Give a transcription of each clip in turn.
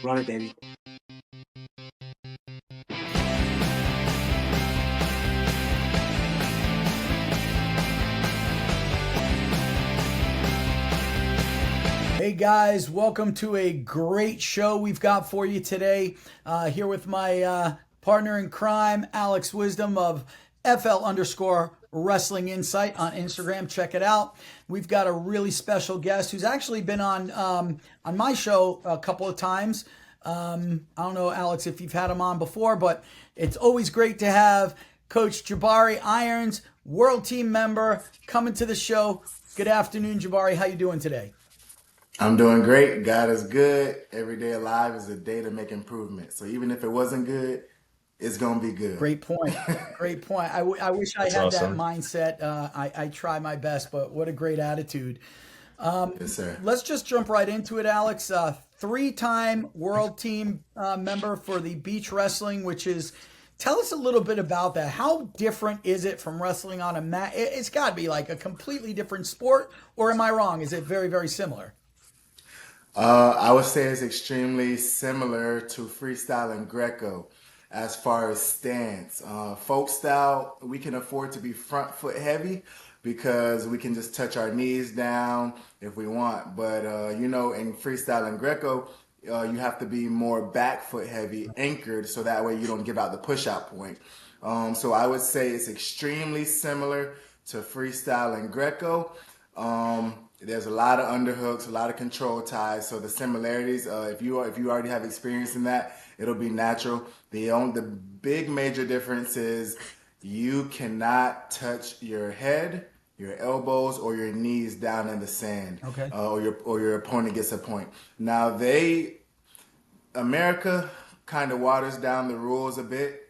Run it, baby. Hey guys, welcome to a great show we've got for you today. Here with my partner in crime, Alex Wisdom of FL underscore Wrestling Insight on Instagram. Check it out. We've got a really special guest who's actually been on my show a couple of times. I don't know, Alex, if you've had him on before, but it's always great to have Coach Jabari Irons, World Team member, coming to the show. Good afternoon, Jabari. How you doing today? I'm doing great. God is good. Every day alive is a day to make improvement. So even if it wasn't good, it's going to be good. Great point. Great point. I wish I That's had that awesome. mindset. I try my best, but what a great attitude. Yes, sir. Let's just jump right into it, Alex. Three-time world team member for the beach wrestling, which is, tell us a little bit about that. How different is it from wrestling on a mat? It's got to be like a completely different sport, or am I wrong? Is it very, very similar? I would say it's extremely similar to freestyle and Greco as far as stance. Folk style, we can afford to be front foot heavy because we can just touch our knees down if we want. But, in freestyle and Greco, you have to be more back foot heavy, anchored, so that way you don't give out the push out point. So I would say it's extremely similar to freestyle and Greco. There's a lot of underhooks, a lot of control ties. So the similarities, if you already have experience in that, it'll be natural. The big major difference is you cannot touch your head, your elbows, or your knees down in the sand, Okay. or your opponent gets a point. Now America kind of waters down the rules a bit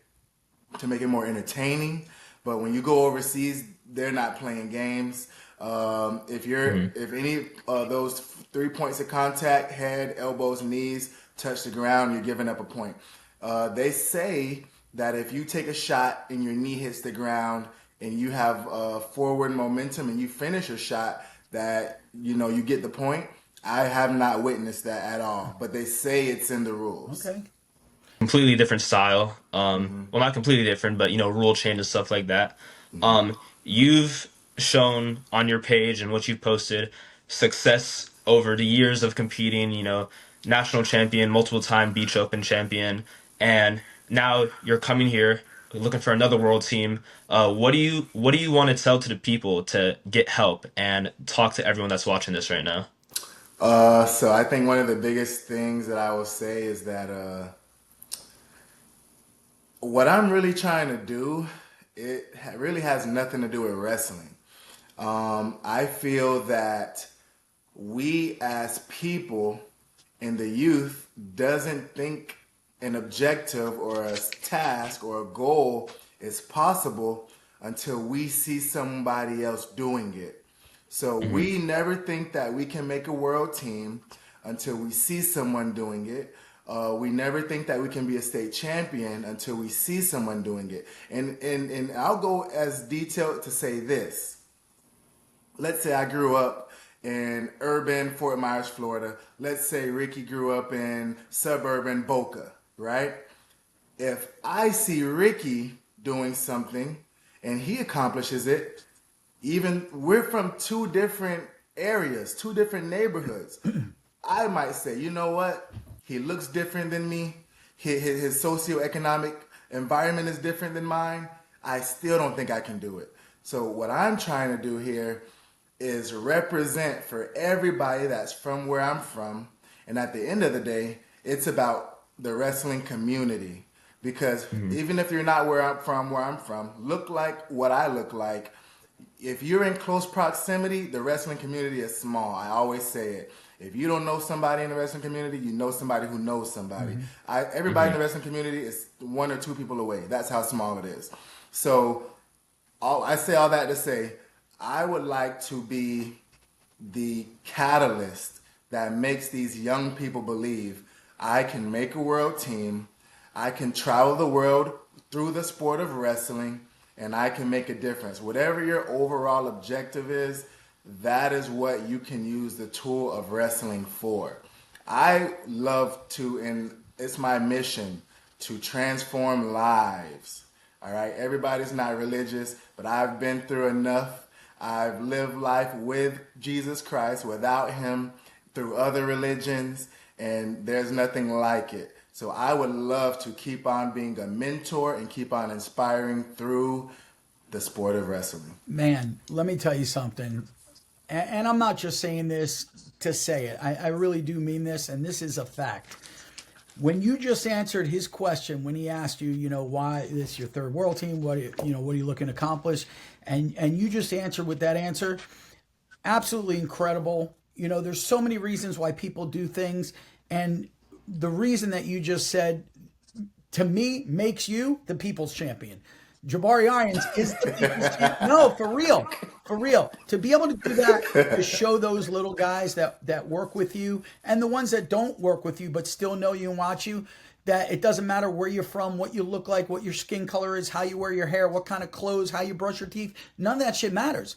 to make it more entertaining. But when you go overseas, they're not playing games. If any of those 3 points of contact, head, elbows, knees, touch the ground, you're giving up a point. They say that if you take a shot and your knee hits the ground and you have forward momentum and you finish a shot, that you get the point. I have not witnessed that at all, but they say it's in the rules. Okay. Completely different style. Well, not completely different, but rule change and stuff like that. You've shown on your page and what you've posted success over the years of competing. National champion, multiple time beach open champion, and now you're coming here looking for another world team. What do you want to tell to the people to get help and talk to everyone that's watching this right now? So I think one of the biggest things that I will say is that what I'm really trying to do, really has nothing to do with wrestling. I feel that we as people in the youth doesn't think an objective or a task or a goal is possible until we see somebody else doing it. So Hmm. we never think that we can make a world team until we see someone doing it. We never think that we can be a state champion until we see someone doing it. And I'll go as detailed to say this. Let's say I grew up in urban Fort Myers, Florida. Let's say Ricky grew up in suburban Boca, right? If I see Ricky doing something and he accomplishes it, even we're from two different areas, two different neighborhoods. I might say, you know what? He looks different than me. His socioeconomic environment is different than mine. I still don't think I can do it. So what I'm trying to do here is represent for everybody that's from where I'm from. And at the end of the day, it's about the wrestling community. Because Hmm. even if you're not where I'm from, look like what I look like. If you're in close proximity, the wrestling community is small. I always say it. If you don't know somebody in the wrestling community, you know somebody who knows somebody. Hmm. Everybody in Hmm. the wrestling community is one or two people away. That's how small it is. So I say all that to say, I would like to be the catalyst that makes these young people believe I can make a world team, I can travel the world through the sport of wrestling, and I can make a difference. Whatever your overall objective is, that is what you can use the tool of wrestling for. I love to, and it's my mission to transform lives. All right, everybody's not religious, but I've been through enough. I've lived life with Jesus Christ, without Him, through other religions, and there's nothing like it. So I would love to keep on being a mentor and keep on inspiring through the sport of wrestling. Man, let me tell you something. And I'm not just saying this to say it. I really do mean this, and this is a fact. When you just answered his question, when he asked you, why this is your third world team, what are you looking to accomplish, and you just answered with that answer, absolutely incredible. There's so many reasons why people do things, and the reason that you just said to me makes you the people's champion. Jabari Irons is the people's champion. No, for real. For real. To be able to do that, to show those little guys that work with you and the ones that don't work with you but still know you and watch you, that it doesn't matter where you're from, what you look like, what your skin color is, how you wear your hair, what kind of clothes, how you brush your teeth. None of that shit matters.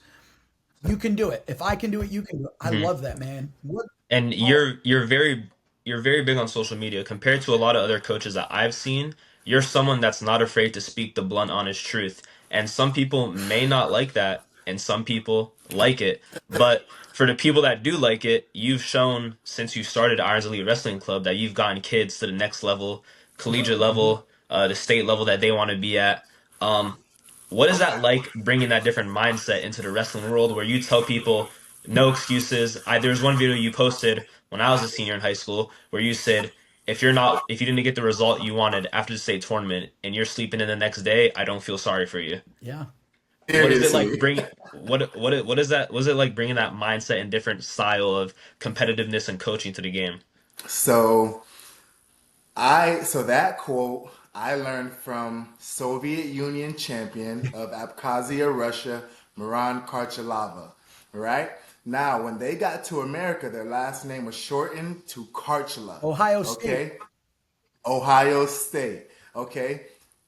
You can do it. If I can do it, you can do it. I Mhm. love that, man. What? And you're very big on social media compared to a lot of other coaches that I've seen. You're someone that's not afraid to speak the blunt, honest truth. And some people may not like that, and some people like it. But for the people that do like it, you've shown since you started Irons Elite Wrestling Club that you've gotten kids to the next level, collegiate level, the state level that they want to be at. What is that like bringing that different mindset into the wrestling world where you tell people no excuses? There was one video you posted when I was a senior in high school where you said if you didn't get the result you wanted after the state tournament and you're sleeping in the next day, I don't feel sorry for you. Yeah. What is it like Seriously. bring what is that was it like bringing that mindset and different style of competitiveness and coaching to the game? So so that quote I learned from Soviet Union champion of Abkhazia, Russia, Miran Karchalava. Right? Now, when they got to America, their last name was shortened to Karchala. Ohio State. Okay? Ohio State. Okay.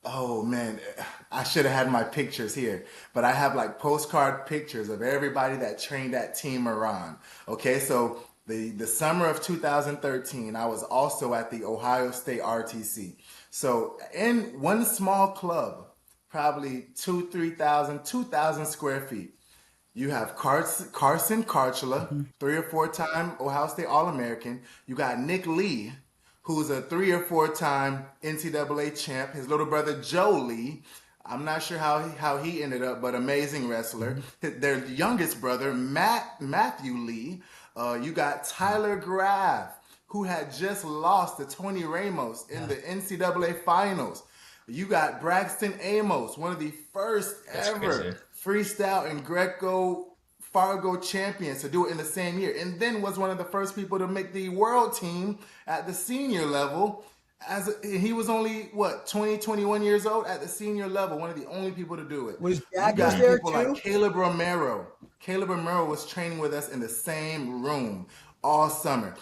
Oh man, I should have had my pictures here, but I have like postcard pictures of everybody that trained at Team Iran. Okay, so the summer of 2013, I was also at the Ohio State RTC. So in one small club, probably 2,000 square feet. You have Carson Karchula, 3 or 4 time Ohio State All American. You got Nick Lee, who's a 3 or 4 time NCAA champ. His little brother Joe Lee. I'm not sure how he ended up, but amazing wrestler. Their youngest brother Matthew Lee. You got Tyler Graff, who had just lost to Tony Ramos in Yeah. the NCAA finals. You got Braxton Amos, one of the first That's crazy. ever freestyle and Greco Fargo champions to do it in the same year, and then was one of the first people to make the world team at the senior level. He was only what 20, 21 years old at the senior level, one of the only people to do it. Was You Jaggers got Mhm. there people like too? Caleb Romero. Caleb Romero was training with us in the same room all summer.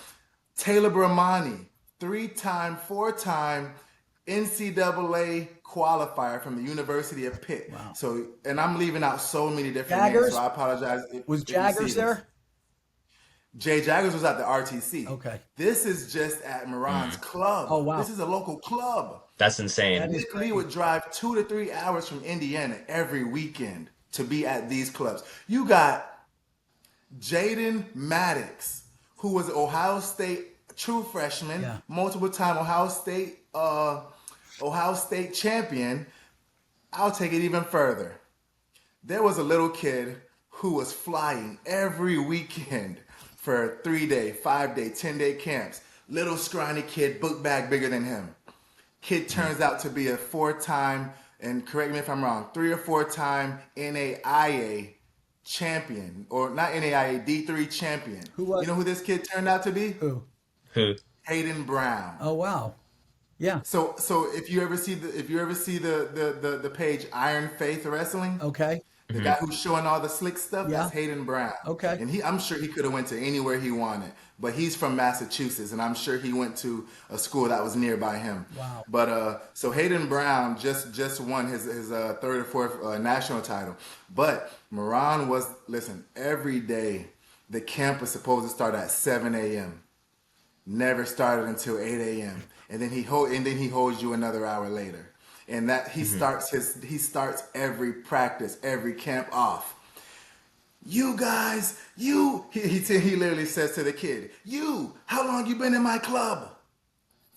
Taylor Bramani, 3 time, 4 time NCAA qualifier from the University of Pitt. Wow. So, and I'm leaving out so many different names, so Jaggers? I apologize Was if you see Jaggers this. there? Jay Jaggers was at the RTC. Okay. This is just at Moran's Mhm. Oh, club. This wow. is a local club. That's That insane. is Nick Lee crazy. would drive 2 to 3 hours from Indiana every weekend to be at these clubs. You got Jaden Maddox, who was an Ohio State true freshman, Yeah. multiple time Ohio State champion. I'll take it even further. There was a little kid who was flying every weekend for 3 day, 5 day, 10 day camps. Little scrawny kid, book bag bigger than him. Kid turns out to be a 4 time, and correct me if I'm wrong, 3 or 4 time NAIA champion, or not NAIA, D3 champion. Who You was? know who this kid turned out to be? Who? Who? Hayden Brown. Oh, wow. Yeah. So if you ever see the page Iron Faith Wrestling, Okay. the Mhm. guy who's showing all the slick stuff, Yeah. that's Hayden Brown. Okay. And I'm sure he could have went to anywhere he wanted, but he's from Massachusetts, and I'm sure he went to a school that was nearby him. Wow. But so Hayden Brown just won his third or fourth national title. But Moran every day the camp was supposed to start at 7 a.m. never started until 8 a.m. and then he holds you another hour later. And that he starts every practice, every camp off. You guys, he literally says to the kid, "You, how long you been in my club?"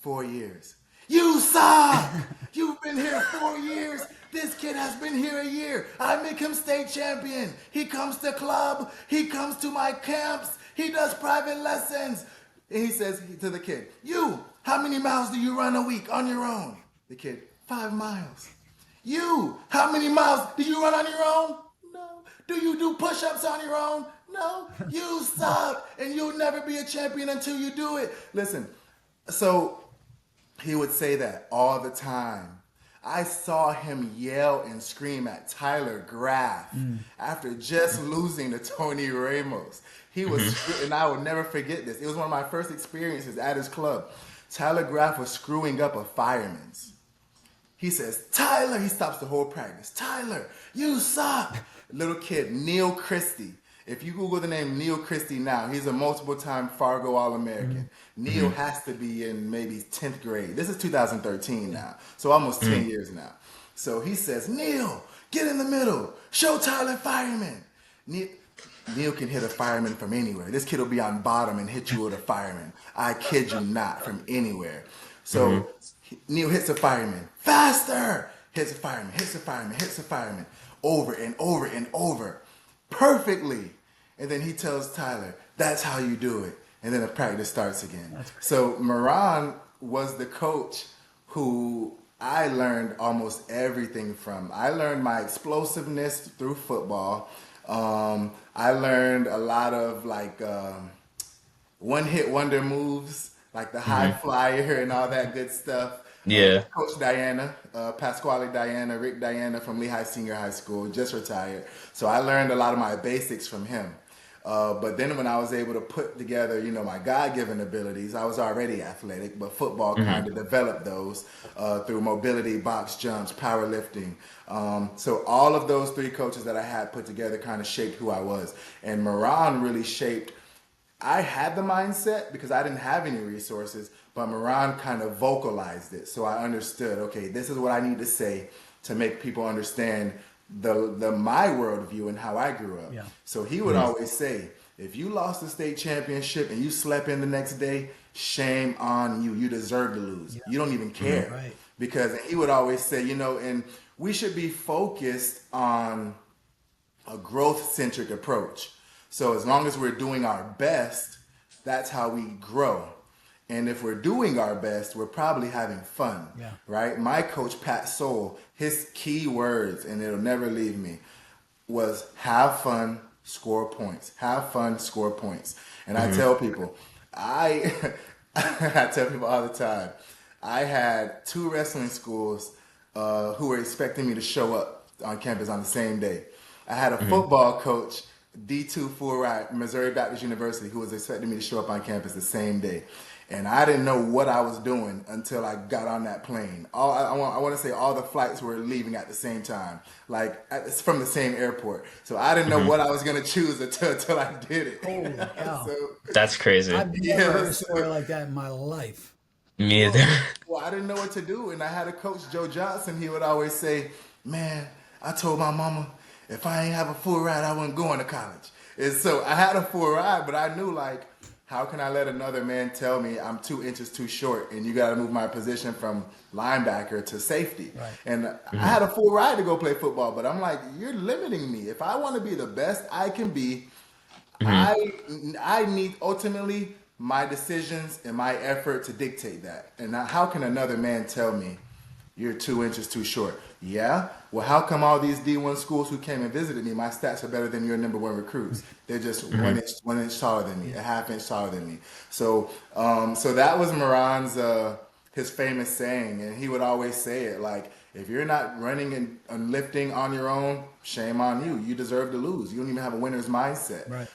4 years. You suck! You've been here 4 years. This kid has been here a year. I make him state champion. He comes to club. He comes to my camps. He does private lessons. And he says to the kid, "You, how many miles do you run a week on your own?" The kid, 5 miles. "You, how many miles do you run on your own?" "No." "Do you do push-ups on your own?" "No." "You suck, and you'll never be a champion until you do it." Listen, so he would say that all the time. I saw him yell and scream at Tyler Graff after just losing to Tony Ramos. He was, and I will never forget this. It was one of my first experiences at his club. Tyler Graff was screwing up a fireman's. He says, "Tyler," he stops the whole practice. "Tyler, you suck." Little kid, Neil Christie. If you Google the name Neil Christie now, he's a multiple-time Fargo All-American. Neil has to be in maybe 10th grade. This is 2013 now, so almost 10 years now. So he says, "Neil, get in the middle. Show Tyler fireman." Neil can hit a fireman from anywhere. This kid will be on bottom and hit you with a fireman. I kid you not, from anywhere. So Neil hits a fireman. Faster! Hits a fireman, hits a fireman, hits a fireman. Over and over and over. Perfectly. And then he tells Tyler, "That's how you do it." And then the practice starts again. So Moran was the coach who I learned almost everything from. I learned my explosiveness through football. I learned a lot of one-hit wonder moves, like the high flyer and all that good stuff. Yeah. Coach Diana, Pasquale Diana, Rick Diana from Lehigh Senior High School, just retired. So I learned a lot of my basics from him. But then when I was able to put together, my God-given abilities, I was already athletic, but football kind of developed those through mobility, box jumps, powerlifting. So all of those three coaches that I had put together kind of shaped who I was. And Moran really shaped. I had the mindset because I didn't have any resources, but Moran kind of vocalized it. So I understood, okay, this is what I need to say to make people understand my worldview and how I grew up. Yeah. So he would always say, if you lost the state championship and you slept in the next day, shame on you. You deserve to lose. Yeah. You don't even care. Right. Because he would always say, and we should be focused on a growth-centric approach. So as long as we're doing our best, that's how we grow. And if we're doing our best, we're probably having fun, right? My coach, Pat Soul, his key words, and it'll never leave me, was have fun, score points. Have fun, score points. And I tell people, I tell people all the time, I had 2 wrestling schools who were expecting me to show up on campus on the same day. I had a football coach, D2 full ride, Missouri Baptist University, who was expecting me to show up on campus the same day. And I didn't know what I was doing until I got on that plane. I want to say all the flights were leaving at the same time, from the same airport. So I didn't know what I was going to choose until I did it. Holy cow. So, That's crazy. I've never heard a story like that in my life. Me either. well, I didn't know what to do. And I had a coach, Joe Johnson. He would always say, "Man, I told my mama, if I ain't have a full ride, I wasn't going to college." And so I had a full ride, but I knew, how can I let another man tell me I'm 2 inches too short and you got to move my position from linebacker to safety? Right. And I had a full ride to go play football, but I'm like, you're limiting me. If I want to be the best I can be, I need ultimately my decisions and my effort to dictate that. And how can another man tell me you're 2 inches too short? Yeah? Well, how come all these D1 schools who came and visited me, my stats are better than your number 1 recruits? They're just 1 inch taller than me, a half inch taller than me. So that was Moran's his famous saying, and he would always say it if you're not running and lifting on your own, shame on you. You deserve to lose. You don't even have a winner's mindset. Right.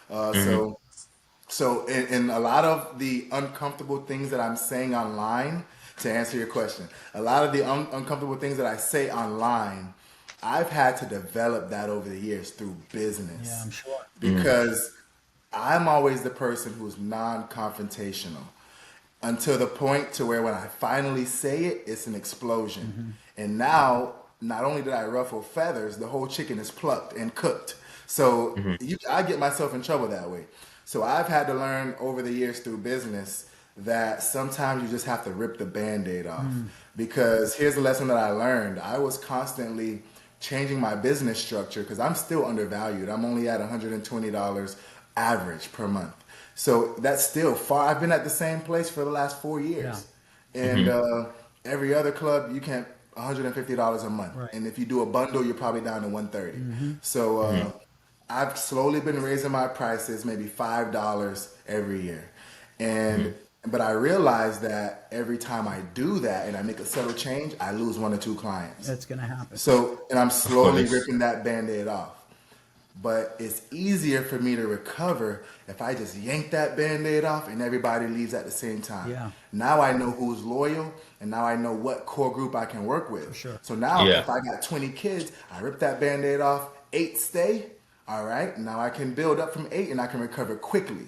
So in a lot of the uncomfortable things that I'm saying online, to answer your question, a lot of the uncomfortable things that I say online, I've had to develop that over the years through business. Yeah, I'm sure. Because I'm always the person who's non-confrontational. until the point to where when I finally say it, it's an explosion. And now, not only did I ruffle feathers, the whole chicken is plucked and cooked. So Mm-hmm. I get myself in trouble that way. So I've had to learn over the years through business that sometimes you just have to rip the band-aid off. Because here's the lesson that I learned. I was constantly changing my business structure because I'm still undervalued. I'm only at $120 average per month. So that's still far. I've been at the same place for the last 4 years. And Mm-hmm. every other club, you can $150 a month. Right. And if you do a bundle, you're probably down to 130. Mm-hmm. So Mm-hmm. I've slowly been raising my prices, maybe $5 every year. And but I realize that every time I do that and I make a subtle change, I lose one or two clients. That's going to happen. So, and I'm Of slowly course. ripping that band-aid off. But it's easier for me to recover if I just yank that band-aid off and everybody leaves at the same time. Yeah, Now I know who's loyal and now I know what core group I can work for with. sure. So now Yeah. if I got 20 kids, I rip that band-aid off, 8 stay. All right, now I can build up from 8 and I can recover quickly.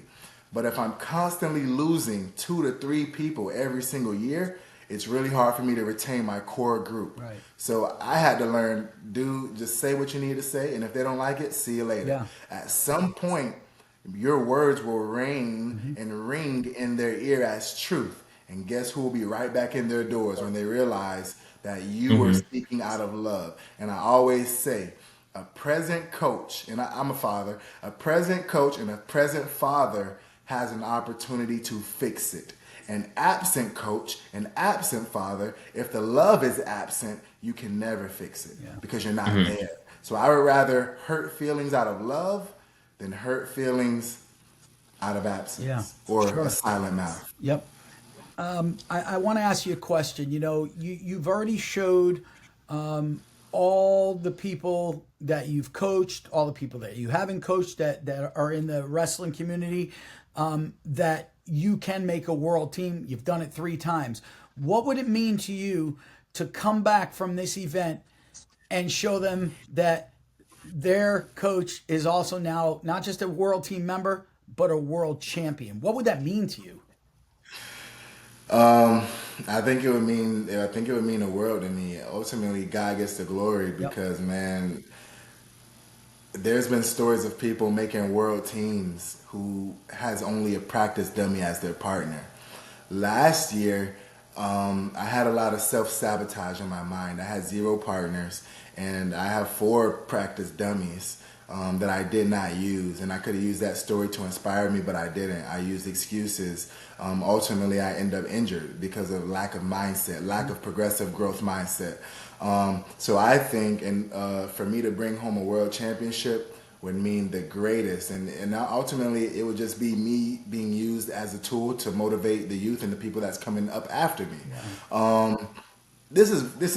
But if I'm constantly losing 2 to 3 people every single year, it's really hard for me to retain my core group. Right. So I had to learn, dude, just say what you need to say, and if they don't like it, see you later. Yeah. At some point, your words will ring Mm-hmm. and ring in their ear as truth. And guess who will be right back in their doors when they realize that you were Mm-hmm. speaking out of love? And I always say, a present coach, and I'm a father, a present coach and a present father has an opportunity to fix it. An absent coach, an absent father, if the love is absent, you can never fix it Yeah. because you're not Mm-hmm. there. So I would rather hurt feelings out of love than hurt feelings out of Yeah, absence for or a sure. silent mouth. Yep. I want to ask you a question. You've already showed all the people that you've coached, all the people that you haven't coached that are in the wrestling community, that you can make a world team. You've done it 3 times. What would it mean to you to come back from this event and show them that their coach is also now not just a world team member, but a world champion? What would that mean to you? I think it would mean the world to me. Ultimately, God gets the glory Yep. because, man, there's been stories of people making world teams who has only a practice dummy as their partner. Last year, I had a lot of self-sabotage in my mind. I had 0 partners, and I have 4 practice dummies that I did not use. And I could have used that story to inspire me, but I didn't. I used excuses. Ultimately, I end up injured because of lack of mindset, lack of progressive growth mindset. So I think, and for me to bring home a world championship would mean the greatest, and ultimately it would just be me being used as a tool to motivate the youth and the people that's coming up after me. Yeah. This is this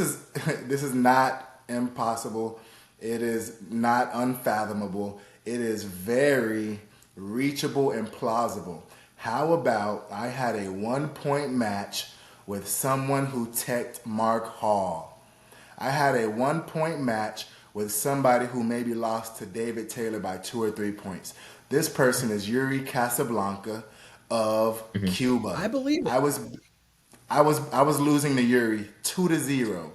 is not impossible. It is not unfathomable. It is very reachable and plausible. How about I had a 1 point match with someone who teched Mark Hall? I had a 1 point match with somebody who maybe lost to David Taylor by 2 or 3 points. This person is Yuri Casablanca of Mm-hmm. Cuba. I believe it. I was I was losing to Yuri 2-0.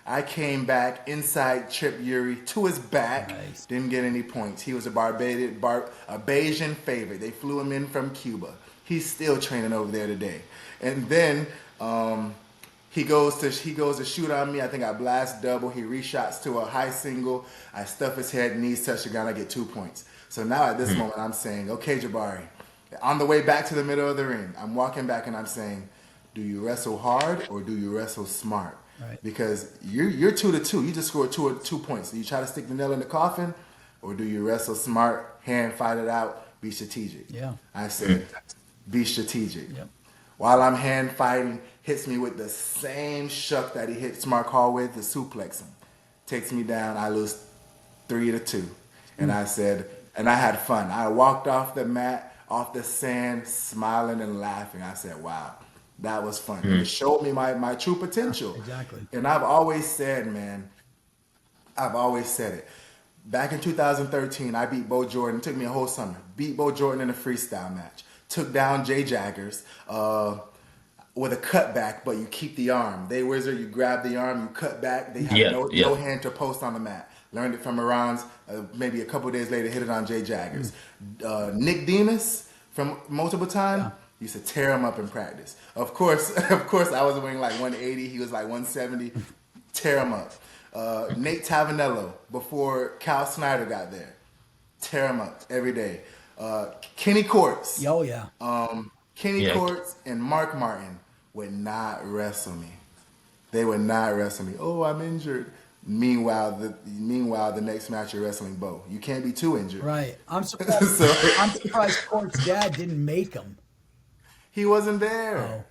I came back inside trip Yuri to his back. Nice. Didn't get any points. He was a a Bayesian favorite. They flew him in from Cuba. He's still training over there today. And then he goes to shoot on me. I think I blast double. He reshots to a high single. I stuff his head, knees touch the ground. I get 2 points. So now at this moment, I'm saying, okay, Jabari. On the way back to the middle of the ring, I'm walking back and I'm saying, do you wrestle hard or do you wrestle smart? Right. Because you're 2-2. You just scored 2 points. Do you try to stick the nail in the coffin, or do you wrestle smart, hand fight it out, be strategic? Yeah. I said, be strategic. Yep. While I'm hand fighting, hits me with the same shuck that he hit Smart Hall with, the suplex him. Takes me down. I lose 3-2. And I said, and I had fun. I walked off the mat, off the sand, smiling and laughing. I said, wow, that was fun. And it showed me my true potential. Exactly. And I've always said, man, I've always said it. Back in 2013, I beat Bo Jordan. It took me a whole summer. Beat Bo Jordan in a freestyle match. Took down Jay Jaggers. with a cutback, but you keep the arm. They wizard, you grab the arm, you cut back. They have Yeah, no yeah. hand to post on the mat. Learned it from Iran's. Maybe a couple days later, hit it on Jay Mm. Jaggers. Nick Demas from multiple time Yeah. used to tear him up in practice. Of course, of course, I was weighing like 180. He was like 170. Tear him up. Nate Tavanello before Cal Snyder got there. Tear him up every day. Kenny Courts. Oh, yeah. Kenny Yeah. Courts and Mark Martin would not wrestle me. They would not wrestle me. Oh, I'm injured. Meanwhile, the next match you're wrestling Bo. You can't be too injured. Right. I'm surprised. So I'm surprised Court's dad didn't make him. he wasn't there. Oh,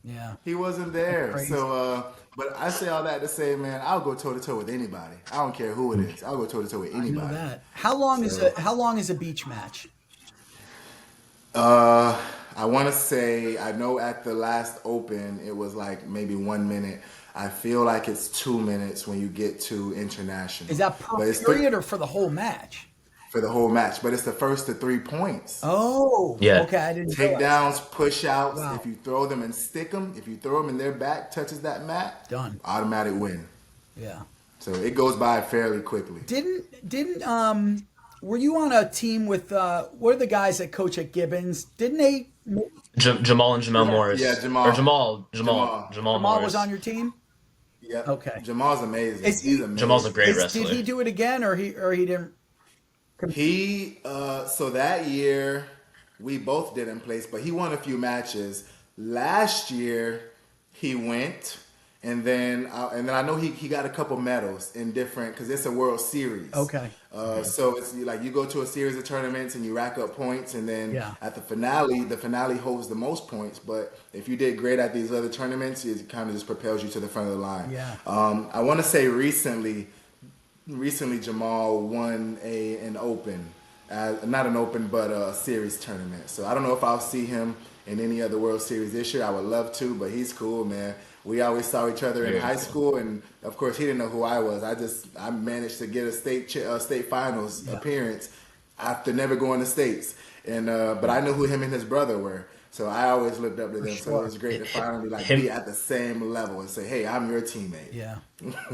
yeah. He wasn't there. Crazy. So, but I say all that to say, man, I'll go toe to toe with anybody. I don't care who it is. I'll go toe to toe with I know anybody. that. How long is a beach match? I want to say, I know at the last Open, it was like maybe 1 minute. I feel like it's 2 minutes when you get to international. Is that per But it's period or for the whole match? for the whole match. But it's the first to 3 points. Oh, Yeah. okay. I didn't realize. Takedowns, push outs. Wow. If you throw them and stick them, if you throw them and their back touches that mat, Done. automatic win. Yeah. So it goes by fairly quickly. Didn't were you on a team with what are the guys that coach at Gibbons? Didn't they? Jamal and Jamel Yeah. Morris. Yeah, Jamal. Or Jamal Jamal. Jamal Morris. was on your team. Yep. Okay. Jamal's amazing. Is He's he- amazing. Jamal's a great Did wrestler. he do it again, or he didn't? He so that year we both didn't place, but he won a few matches. Last year he went, and then I know he got a couple medals in different because it's a World Series. Okay. So it's like you go to a series of tournaments and you rack up points, and then Yeah. at the finale holds the most points. But if you did great at these other tournaments, it kind of just propels you to the front of the line. Yeah. I want to say recently Jamal won an Open, not an Open, but a series tournament. So I don't know if I'll see him in any other World Series this year. I would love to, but he's cool, man. We always saw each other in Very high cool. school, and of course he didn't know who I was. I managed to get a state finals appearance after never going to states, and but I knew who him and his brother were. So I always looked up to them. So it was great to finally be at the same level and say, "Hey, I'm your teammate." Yeah.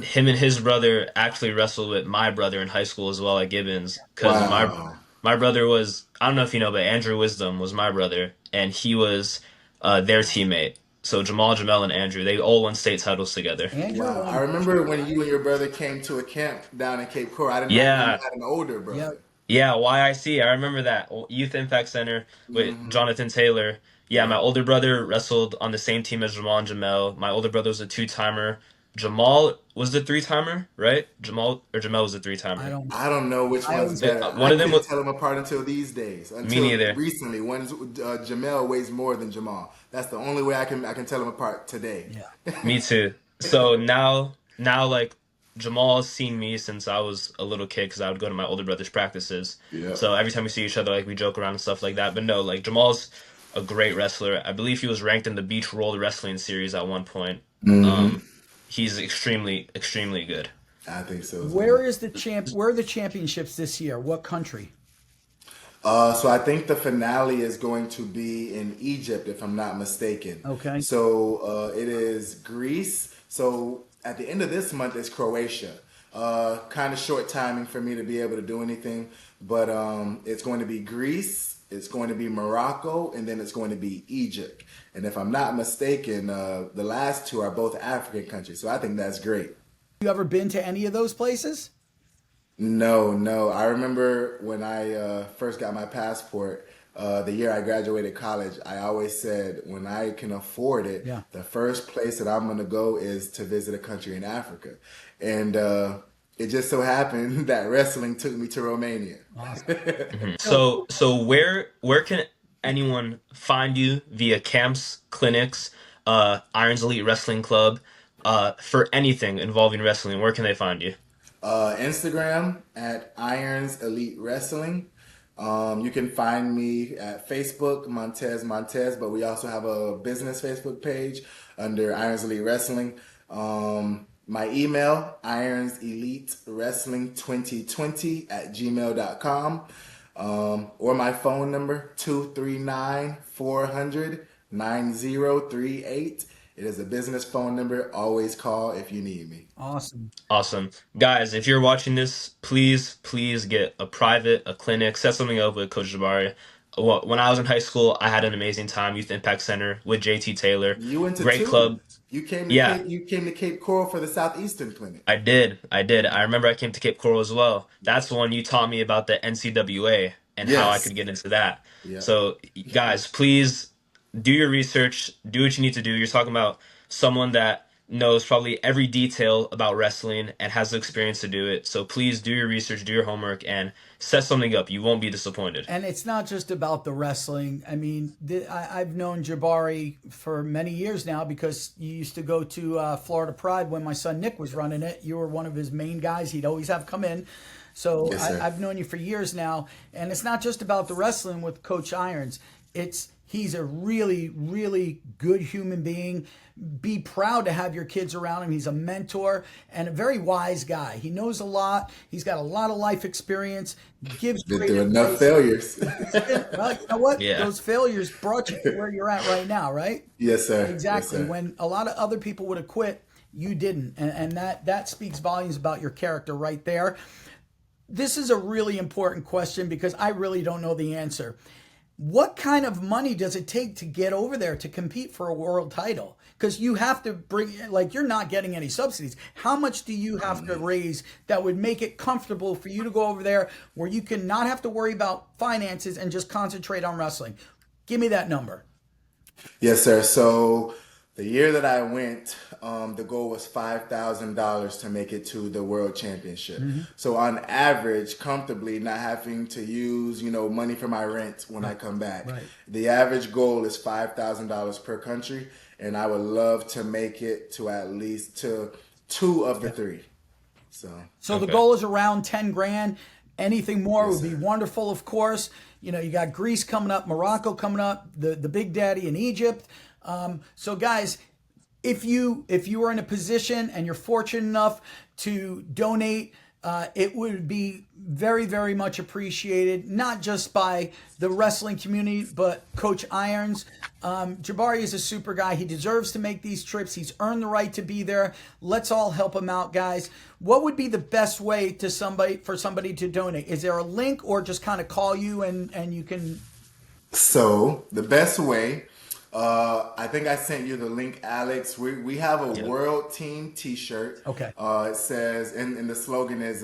Him and his brother actually wrestled with my brother in high school as well at Gibbons. Because Wow. my brother was, I don't know if you know, but Andrew Wisdom was my brother, and he was their teammate. So Jamal, Jamel, and Andrew, they all won state titles together. Andrew Wow. won. I remember when you and your brother came to a camp down in Cape Coral. I didn't know you Yeah, had an older brother. Yep. yeah, YIC. I remember that. Youth Impact Center with Jonathan Taylor. Yeah, my Yeah. older brother wrestled on the same team as Jamal and Jamel. My older brother was a two-timer. Jamal was the three-timer, right? Jamel was the I three-timer. don't. I don't know which I one's always. better. One I of them couldn't was tell them apart until these days. me Until neither. recently, when Jamel weighs more than Jamal. That's the only way I can tell them apart today. Yeah. Me too. So now like Jamal's seen me since I was a little kid because I would go to my older brother's practices. Yeah. So every time we see each other, like we joke around and stuff like that. But no, like Jamal's a great wrestler. I believe he was ranked in the Beach World Wrestling Series at one point. He's extremely good. I think so as Where well. is the champ? Where are the championships this year? What country? So I think the finale is going to be in Egypt, if I'm not mistaken. Okay. So it is Greece. So at the end of this month is Croatia. Kind of short timing for me to be able to do anything, but it's going to be Greece, it's going to be Morocco, and then it's going to be Egypt. And if I'm not mistaken, the last two are both African countries. So I think that's great. You ever been to any of those places? No. I remember when I first got my passport, the year I graduated college, I always said when I can afford it, Yeah. the first place that I'm going to go is to visit a country in Africa. And it just so happened that wrestling took me to Romania. Awesome. So where can anyone find you via camps, clinics, Irons Elite Wrestling Club, for anything involving wrestling? Where can they find you? Instagram at Irons Elite Wrestling. You can find me at Facebook, Montez, but we also have a business Facebook page under Irons Elite Wrestling. My email, ironselitewrestling2020 @gmail.com. Or my phone number, 239-400 9038. It is a business phone number. Always call if you need me. Awesome. Awesome. Guys, if you're watching this, please get a private, a clinic, set something up with Coach Jabari. When I was in high school, I had an amazing time, Youth Impact Center with JT Taylor. You went to Great two. club. You came to Yeah, Cape Coral for the Southeastern Clinic. I did. I did. I remember I came to Cape Coral as well. That's when you taught me about the NCAA and how I Yes. could get into that. Yeah. So, guys, please do your research, do what you need to do. You're talking about someone that knows probably every detail about wrestling and has the experience to do it. So please do your research, do your homework, and set something up. You won't be disappointed. And it's not just about the wrestling. I mean, I've known Jabari for many years now because you used to go to Florida Pride when my son Nick was running it. You were one of his main guys. He'd always have come in. So Yes, sir. I've known you for years now. And it's not just about the wrestling with Coach Irons. He's a really, really good human being. Be proud to have your kids around him. He's a mentor and a very wise guy. He knows a lot. He's got a lot of life experience. Gives Been great through enough advice. failures. Well, you know what? Yeah. Those failures brought you to where you're at right now, right? Yes, sir. Yes, Exactly. sir. When a lot of other people would have quit, you didn't. And that speaks volumes about your character right there. This is a really important question because I really don't know the answer. What kind of money does it take to get over there to compete for a world title? Because you have to bring, like, you're not getting any subsidies. How much do you have to raise that would make it comfortable for you to go over there where you can not have to worry about finances and just concentrate on wrestling? Give me that number. Yes, sir. So the year that I went, the goal was $5,000 to make it to the World Championship. So on average, comfortably, not having to use money for my rent when I come back, Right. the average goal is $5,000 per country, and I would love to make it to at least to two of the three. So So the Okay. goal is around 10 grand. Anything more yes, would be sir. wonderful, of course. You got Greece coming up, Morocco coming up, the Big Daddy in Egypt. So guys, if you are in a position and you're fortunate enough to donate, it would be very, very much appreciated, not just by the wrestling community, but Coach Irons. Jabari is a super guy. He deserves to make these trips. He's earned the right to be there. Let's all help him out, guys. What would be the best way for somebody to donate? Is there a link or just kind of call you and you can? So the best way, I think I sent you the link, Alex. We have a Yep. World Team T-shirt. Okay. It says, and the slogan is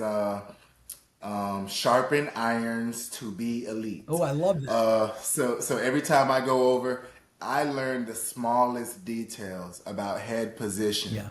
"Sharpen irons to be elite." Oh, I love that. So every time I go over, I learn the smallest details about head position. Yeah.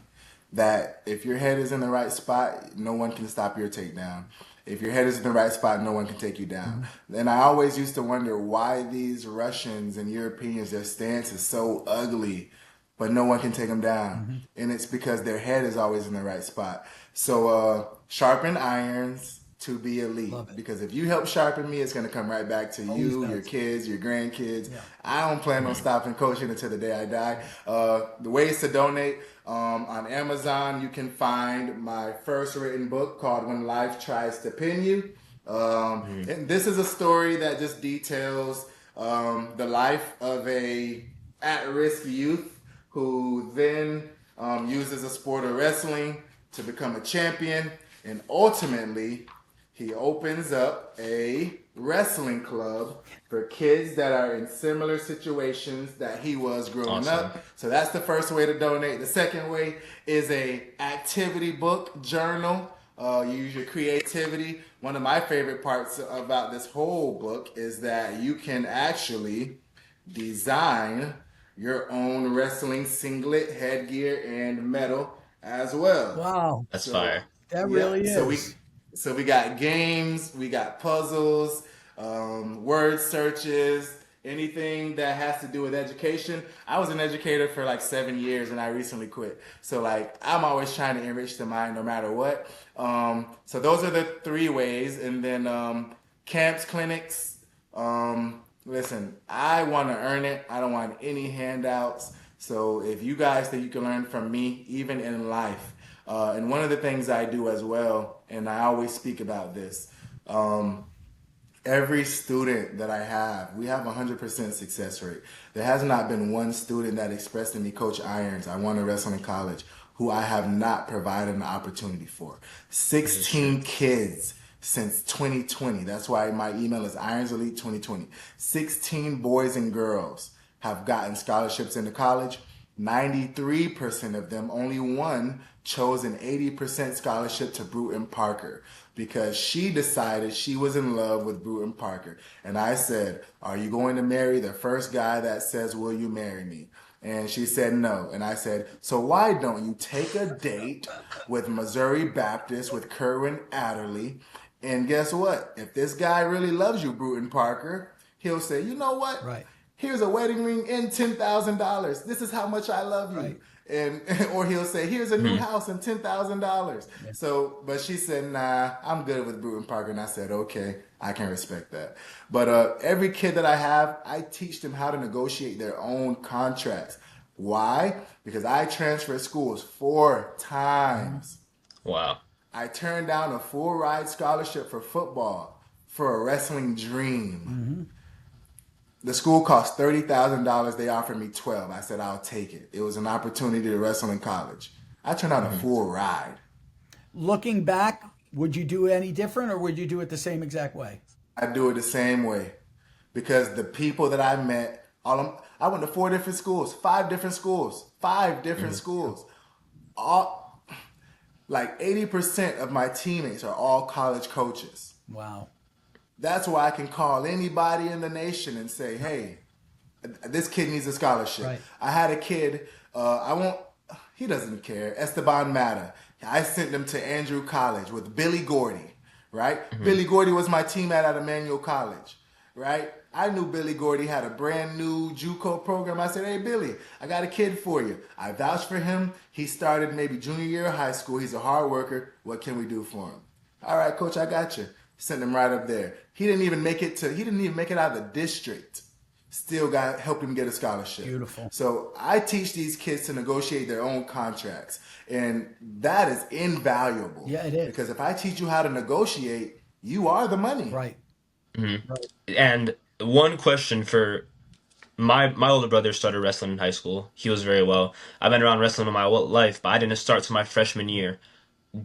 That if your head is in the right spot, no one can stop your takedown. If your head is in the right spot, no one can take you down. And I always used to wonder why these Russians and Europeans, their stance is so ugly, but no one can take them down. And it's because their head is always in the right spot. So sharpen irons to be elite. Love it. Because if you help sharpen me, it's going to come right back to Always you, does. your kids, your grandkids. Yeah. I don't plan on stopping coaching until the day I die. The ways to donate, on Amazon, you can find my first written book called When Life Tries to Pin You. And this is a story that just details the life of a at-risk youth who then uses the sport of wrestling to become a champion, and ultimately he opens up a wrestling club for kids that are in similar situations that he was growing Awesome. up. So that's the first way to donate. The second way is a activity book journal. You use your creativity. One of my favorite parts about this whole book is that you can actually design your own wrestling singlet, headgear, and medal as well. Wow. That's So fire. That yeah, really is. so we got games, we got puzzles, word searches, anything that has to do with education. I was an educator for like 7 years and I recently quit. So like I'm always trying to enrich the mind no matter what. So those are the three ways, and then camps, clinics. Listen, I want to earn it. I don't want any handouts. So if you guys think you can learn from me, even in life, and one of the things I do as well, and I always speak about this, Every student that I have, we have 100% success rate. There has not been one student that expressed to me, Coach Irons, I want to wrestle in college, who I have not provided an opportunity for. This is true. 16 kids since 2020. That's why my email is ironselite2020. 16 boys and girls have gotten scholarships into college. 93% of them, only one chose an 80% scholarship to Bruton Parker because she decided she was in love with Bruton Parker. And I said, are you going to marry the first guy that says, will you marry me? And she said no. And I said, so why don't you take a date with Missouri Baptist, with Kerwin Adderley? And guess what? If this guy really loves you, Bruton Parker, he'll say, you know what? Right. Here's a wedding ring and $10,000. This is how much I love you. Right. And or he'll say, here's a new Hmm. house and $10,000. Yeah. So, but she said, nah, I'm good with Bruton Parker. And I said, okay, I can respect that. But every kid that I have, I teach them how to negotiate their own contracts. Why? Because I transferred schools 4 times. Wow. I turned down a full ride scholarship for football for a wrestling dream. Mm-hmm. The school cost $30,000. They offered me 12. I said I'll take it. It was an opportunity to wrestle in college. I turned out a Hmm. full ride. Looking back, would you do any different or would you do it the same exact way? I do it the same way because the people that I met, I went to 4 different schools, 5 different schools, 5 different schools. All like 80% of my teammates are all college coaches. Wow. That's why I can call anybody in the nation and say, hey, this kid needs a scholarship. Right. I had a kid, I won't, he doesn't care, Esteban Mata. I sent him to Andrew College with Billy Gordy, right? Billy Gordy was my teammate at Emmanuel College, right? I knew Billy Gordy had a brand new JUCO program. I said, hey, Billy, I got a kid for you. I vouched for him. He started maybe junior year of high school. He's a hard worker. What can we do for him? All right, coach, I got you. Sent him right up there. He didn't even make it out of the district. Still helped him get a scholarship. Beautiful. So I teach these kids to negotiate their own contracts. And that is invaluable. Yeah, it is. Because if I teach you how to negotiate, you are the money. Right. Hmm. Right. And one question for my older brother started wrestling in high school. He was very well. I've been around wrestling my whole life, but I didn't start till my freshman year.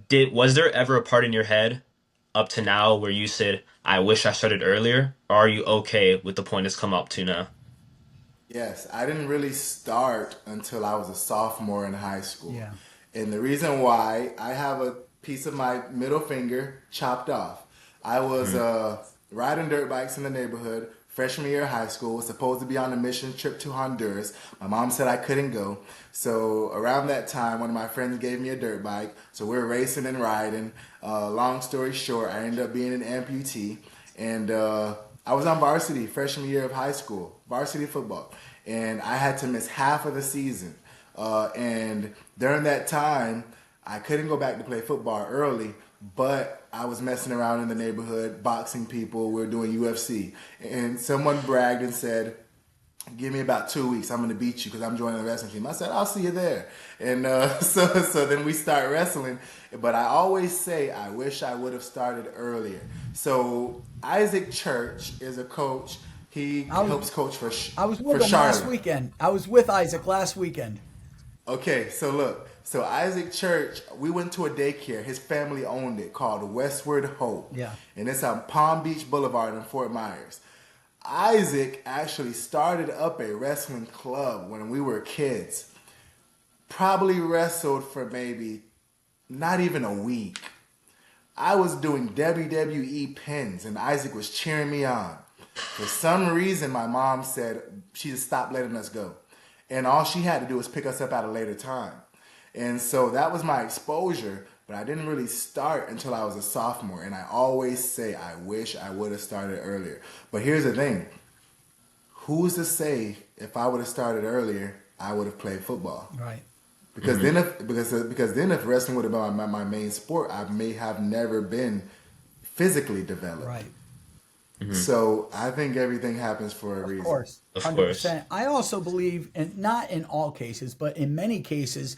Did Was there ever a part in your head up to now where you said, I wish I started earlier? Or are you okay with the point it's come up to now? Yes, I didn't really start until I was a sophomore in high school. Yeah. And the reason why, I have a piece of my middle finger chopped off. I was riding dirt bikes in the neighborhood, freshman year of high school, was supposed to be on a mission trip to Honduras. My mom said I couldn't go. So around that time, one of my friends gave me a dirt bike. So we were racing and riding. Long story short, I ended up being an amputee. And I was on varsity freshman year of high school, varsity football. And I had to miss half of the season. And during that time, I couldn't go back to play football early, but I was messing around in the neighborhood, boxing people. We were doing UFC. And someone bragged and said, give me about 2 weeks. I'm going to beat you because I'm joining the wrestling team. I said, I'll see you there. And so then we start wrestling. But I always say, I wish I would have started earlier. So Isaac Church is a coach. He helps coach for I was with him Charlotte. last weekend. I was with Isaac last weekend. Okay, so look. So Isaac Church, we went to a daycare. His family owned it called Westward Hope. Yeah. And it's on Palm Beach Boulevard in Fort Myers. Isaac actually started up a wrestling club when we were kids. Probably wrestled for maybe not even a week. I was doing WWE pins and Isaac was cheering me on. For some reason, my mom said she just stopped letting us go. And all she had to do was pick us up at a later time. And so that was my exposure, but I didn't really start until I was a sophomore. And I always say, I wish I would have started earlier. But here's the thing. Who's to say if I would have started earlier, I would have played football? Right. Because then if wrestling would have been my main sport, I may have never been physically developed. Right. So I think everything happens for a reason. Of course. Of 100%. I also believe, and not in all cases, but in many cases,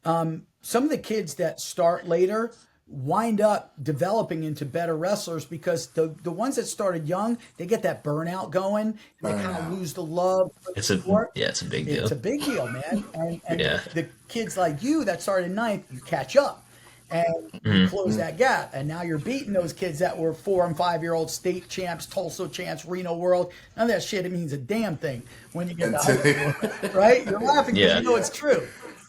some of the kids that start later, wind up developing into better wrestlers because the ones that started young, they get that burnout going and they kind of Burnout. lose the love for the It's a sport. yeah, it's a big It's deal. a big deal, man. And Yeah. the kids like you that started ninth, you catch up and you Mhm. close that gap. And now you're beating those kids that were 4 and 5 year old state champs, Tulsa champs, Reno World. None of that shit, it means a damn thing when you get to high Until school, right? You're laughing because you Yeah. know it's true.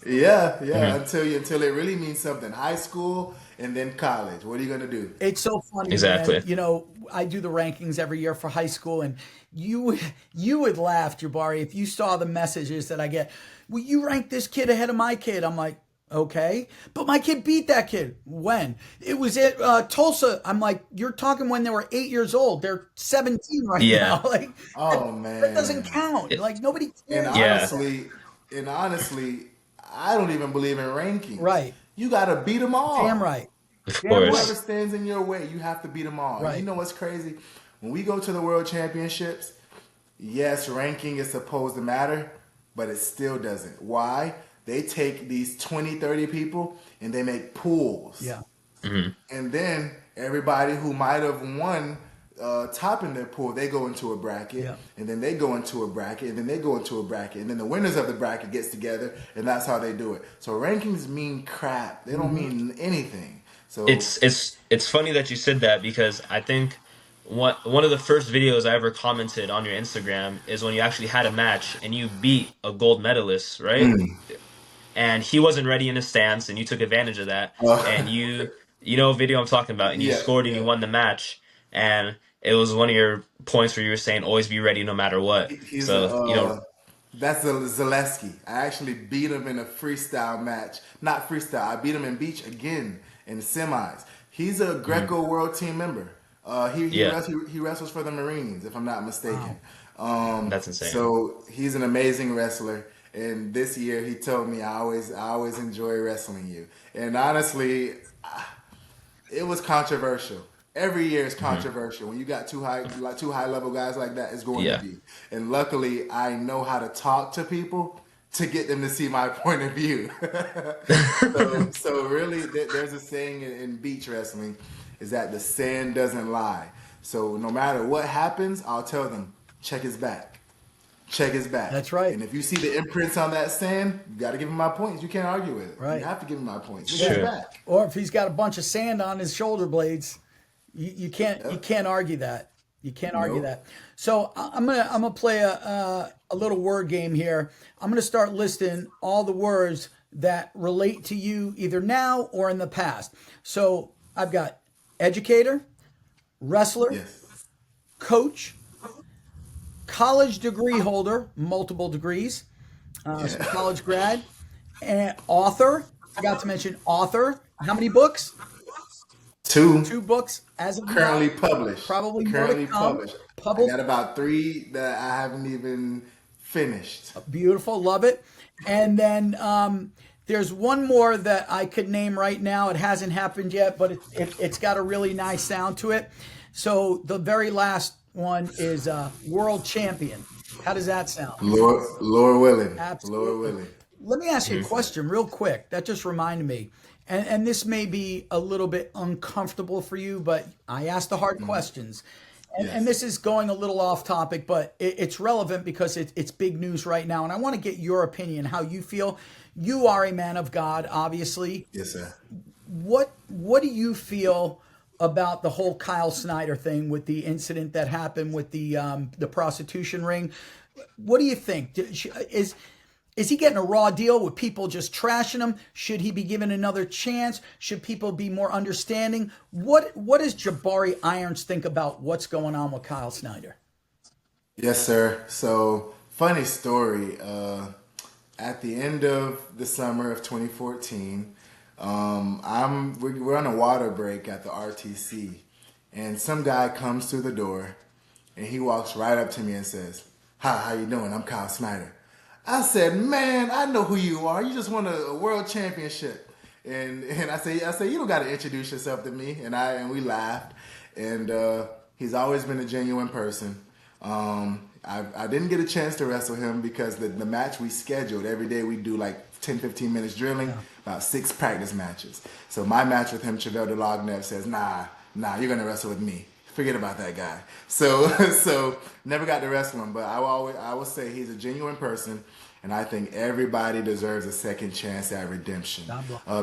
yeah, Mhm. until it really means something. High school and then college. What are you gonna do? It's so funny, man. Exactly. You know, I do the rankings every year for high school, and you would laugh, Jabari, if you saw the messages that I get. Well, you rank this kid ahead of my kid. I'm like, okay, but my kid beat that kid. When? It was at Tulsa. I'm like, you're talking when they were 8 years old. They're 17 right Yeah. now. Like Oh that doesn't man. count. It- Like nobody And cares about yeah. that. honestly, and honestly, I don't even believe in rankings. Right. You gotta beat them Damn all. right. Of Damn Whoever right. course. stands in your way, you have to beat them all. And you Right. know what's crazy? When we go to the World Championships, yes, ranking is supposed to matter, but it still doesn't. Why? They take these 20, 30 people and they make pools. Yeah. Hmm. And then everybody who might have won top in their pool, they go into a bracket, Yeah. and then they go into a bracket, and then they go into a bracket, and then the winners of the bracket gets together, and that's how they do it. So rankings mean crap. They don't Hmm. mean anything. So It's funny that you said that because I think one of the first videos I ever commented on your Instagram is when you actually had a match and you beat a gold medalist, right? And he wasn't ready in his stance, and you took advantage of that, and uh, you know what video I'm talking about, and you yeah, scored and you yeah. won the match, and it was one of your points where you were saying always be ready no matter what. He's a So that's a Zaleski. I actually beat him in a freestyle match. Not freestyle. I beat him in beach again in semis. He's a mhm, Greco World Team member. yeah, He wrestles for the Marines, if I'm not mistaken. Wow. that's insane. So he's an amazing wrestler. And this year he told me I always enjoy wrestling you. And honestly, it was controversial. Every year is Hmm. controversial. When you got two high level guys like that, it's going to Yeah. be. And luckily, I know how to talk to people to get them to see my point of view. So really, there's a saying in beach wrestling, is that the sand doesn't lie. So no matter what happens, I'll tell them, check his back, check his back. That's right. And if you see the imprints on that sand, you got to give him my points. You can't argue with it. You Right. have to give him my points. It's Look at his Yeah. true. back. Or if he's got a bunch of sand on his shoulder blades, you Yep. can't argue that. You can't argue Nope. that. So I'm gonna play a little word game here. I'm gonna start listing all the words that relate to you either now or in the past. So I've got educator, wrestler, Yes. coach, college degree holder, multiple degrees, so Yeah. college grad, and author. Forgot to mention author. How many books? Two. 2 books as of now. Currently published. Probably more to Currently come. published. I Published. got about three that I haven't even finished. Beautiful. Love it. And then there's one more that I could name right now. It hasn't happened yet, but it's got a really nice sound to it. So the very last one is world champion. How does that sound? Lord willing. Lord Absolutely. willing. Let me ask you a Mhm. question real quick. That just reminded me. And this may be a little bit uncomfortable for you, but I ask the hard questions. And Yes. this is going a little off topic, but it's relevant because it's big news right now. And I want to get your opinion, how you feel. You are a man of God, obviously. Yes, sir. What do you feel about the whole Kyle Snyder thing with the incident that happened with the prostitution ring? What do you think? Is he getting a raw deal with people just trashing him? Should he be given another chance? Should people be more understanding? What does Jabari Irons think about what's going on with Kyle Snyder? Yes, sir. So, funny story. At the end of the summer of 2014, we're on a water break at the RTC, and some guy comes through the door, and he walks right up to me and says, "Hi, how you doing? I'm Kyle Snyder." I said, "Man, I know who you are. You just won a world championship." And I say, "You don't got to introduce yourself to me." And we laughed. And he's always been a genuine person. I didn't get a chance to wrestle him because the match we scheduled, every day we do like 10, 15 minutes drilling, about 6 practice matches. So my match with him, Chevelle DeLognev, says, nah, you're going to wrestle with me. Forget about that guy. So so never got to wrestle him, but I will say he's a genuine person, and I think everybody deserves a second chance at redemption.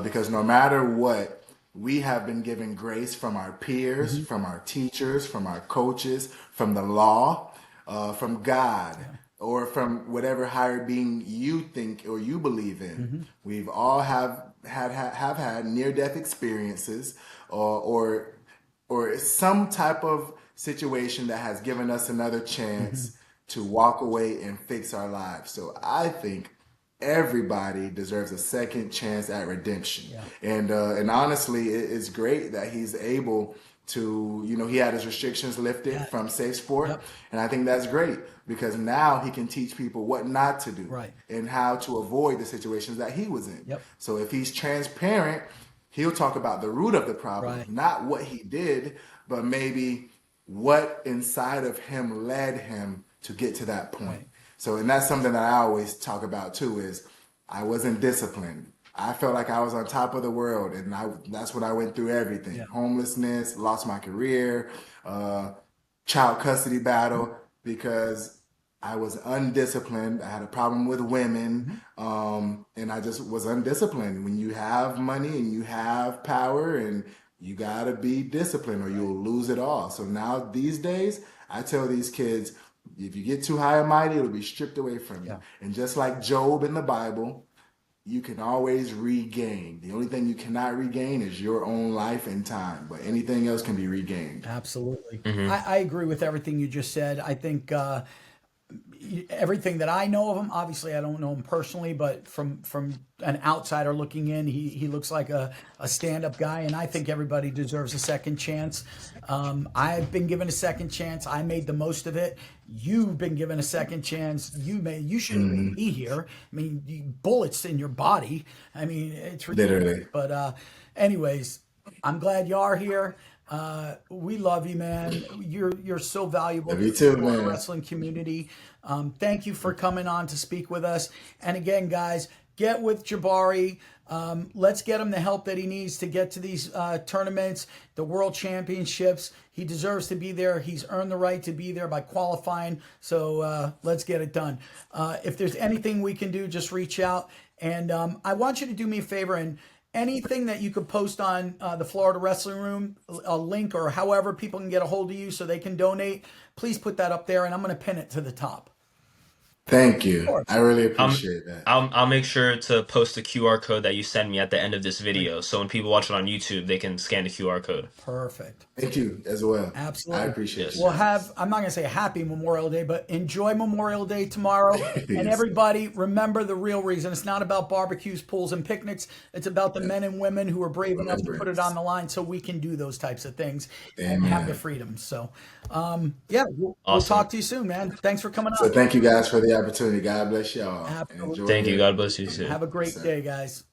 Because no matter what, we have been given grace from our peers, from our teachers, from our coaches, from the law, from God, or from whatever higher being you think or you believe in. We've all have had near death experiences, or some type of situation that has given us another chance to walk away and fix our lives. So I think everybody deserves a second chance at redemption. And honestly, it's great that he's able to, he had his restrictions lifted from Safe Sport. And I think that's great because now he can teach people what not to do and how to avoid the situations that he was in. So if he's transparent, he'll talk about the root of the problem, not what he did, but maybe what inside of him led him to get to that point. So, and that's something that I always talk about too, is I wasn't disciplined. I felt like I was on top of the world, and that's what I went through everything. Homelessness, lost my career, child custody battle, because I was undisciplined. I had a problem with women, and I just was undisciplined. When you have money and you have power, and you gotta be disciplined or you'll lose it all. So now these days, I tell these kids, if you get too high and mighty, it'll be stripped away from you. And just like Job in the Bible, you can always regain. The only thing you cannot regain is your own life and time, but anything else can be regained. Absolutely. I agree with everything you just said. I think everything that I know of him, obviously I don't know him personally, but from an outsider looking in, he looks like a stand-up guy, and I think everybody deserves a second chance. I've been given a second chance. I made the most of it. You've been given a second chance. You shouldn't be here. I mean, bullets in your body. I mean, it's ridiculous. Literally. But anyways, I'm glad you are here. We love you, man. You're so valuable Love to you too, the man. wrestling community. Thank you for coming on to speak with us. And again, guys, get with Jabari. Let's get him the help that he needs to get to these tournaments, the World Championships. He deserves to be there. He's earned the right to be there by qualifying. So let's get it done. If there's anything we can do, just reach out. And I want you to do me a favor and anything that you could post on the Florida Wrestling Room, a link or however people can get a hold of you so they can donate, please put that up there, and I'm going to pin it to the top. Thank you. I really Um, appreciate that. I'll make sure to post the QR code that you send me at the end of this video, so when people watch it on YouTube, they can scan the QR code. Perfect. Thank you as well. Absolutely. I appreciate Yes. it. We'll I'm not going to say happy Memorial Day, but enjoy Memorial Day tomorrow. And Yes. everybody, remember the real reason. It's not about barbecues, pools, and picnics. It's about the men and women who are brave enough to put it on the line so we can do those types of things and have the freedom. So, yeah, we'll Awesome. talk to you soon, man. Thanks for coming So on. thank you guys for the opportunity. God bless y'all. Absolutely. Enjoy Thank you. it. God bless you too. Have a great Yes, sir. day, guys.